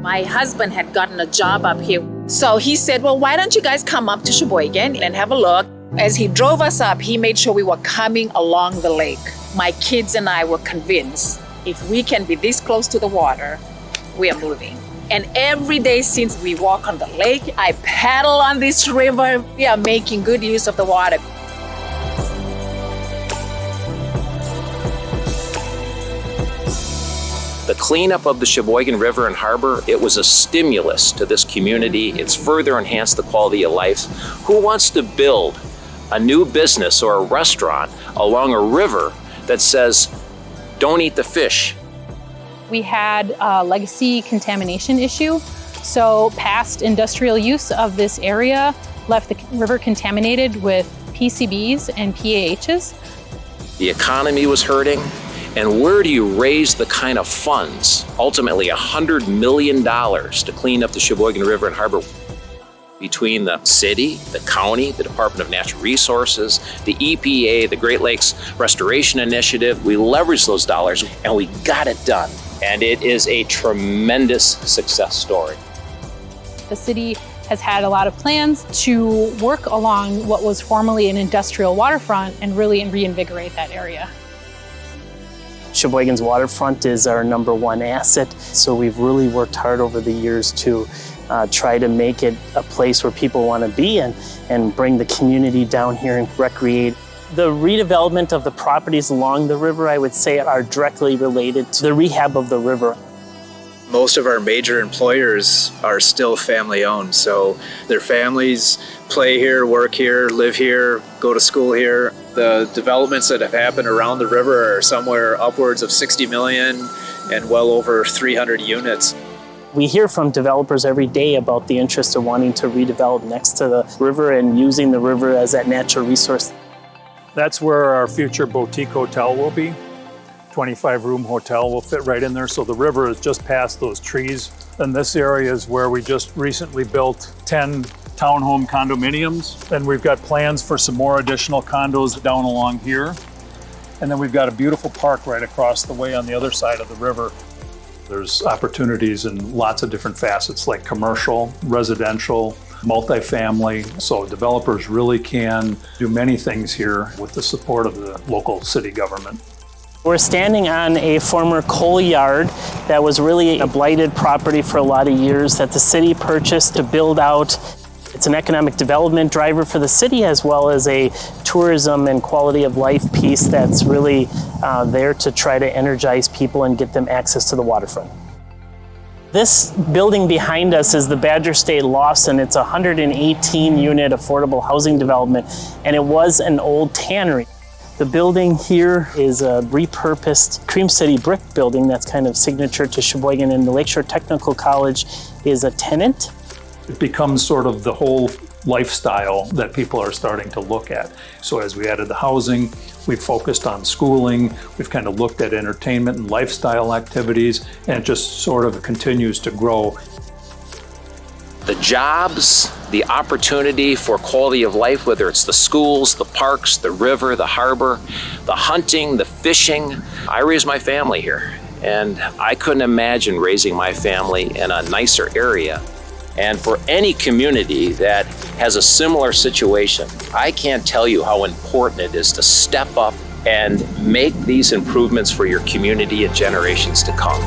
My husband had gotten a job up here. So he said, well, why don't you guys come up to Sheboygan and have a look? As he drove us up, he made sure we were coming along the lake. My kids and I were convinced if we can be this close to the water, we are moving. And every day since we walk on the lake, I paddle on this river. We are making good use of the water. The cleanup of the Sheboygan River and Harbor, it was a stimulus to this community. It's further enhanced the quality of life. Who wants to build a new business or a restaurant along a river that says, don't eat the fish? We had a legacy contamination issue. So past industrial use of this area left the river contaminated with PCBs and PAHs. The economy was hurting. And where do you raise the kind of funds, ultimately $100 million to clean up the Sheboygan River and Harbor? Between the city, the county, the Department of Natural Resources, the EPA, the Great Lakes Restoration Initiative, we leveraged those dollars and we got it done. And it is a tremendous success story. The city has had a lot of plans to work along what was formerly an industrial waterfront and really reinvigorate that area. Sheboygan's waterfront is our #1 asset, so we've really worked hard over the years to try to make it a place where people want to be and bring the community down here and recreate. The redevelopment of the properties along the river, I would say, are directly related to the rehab of the river. Most of our major employers are still family-owned, so their families play here, work here, live here, go to school here. The developments that have happened around the river are somewhere upwards of 60 million and well over 300 units. We hear from developers every day about the interest of wanting to redevelop next to the river and using the river as that natural resource. That's where our future boutique hotel will be. 25-room hotel will fit right in there. So the river is just past those trees. And this area is where we just recently built 10 townhome condominiums. And we've got plans for some more additional condos down along here. And then we've got a beautiful park right across the way on the other side of the river. There's opportunities in lots of different facets like commercial, residential, multifamily. So developers really can do many things here with the support of the local city government. We're standing on a former coal yard that was really a blighted property for a lot of years that the city purchased to build out. It's an economic development driver for the city as well as a tourism and quality of life piece that's really there to try to energize people and get them access to the waterfront. This building behind us is the Badger State Lawson. It's a 118-unit affordable housing development, and it was an old tannery. The building here is a repurposed Cream City brick building that's kind of signature to Sheboygan, and the Lakeshore Technical College is a tenant. It becomes sort of the whole lifestyle that people are starting to look at. So as we added the housing, we've focused on schooling, we've kind of looked at entertainment and lifestyle activities, and it just sort of continues to grow. The jobs, the opportunity for quality of life, whether it's the schools, the parks, the river, the harbor, the hunting, the fishing. I raised my family here, and I couldn't imagine raising my family in a nicer area. And for any community that has a similar situation, I can't tell you how important it is to step up and make these improvements for your community and generations to come.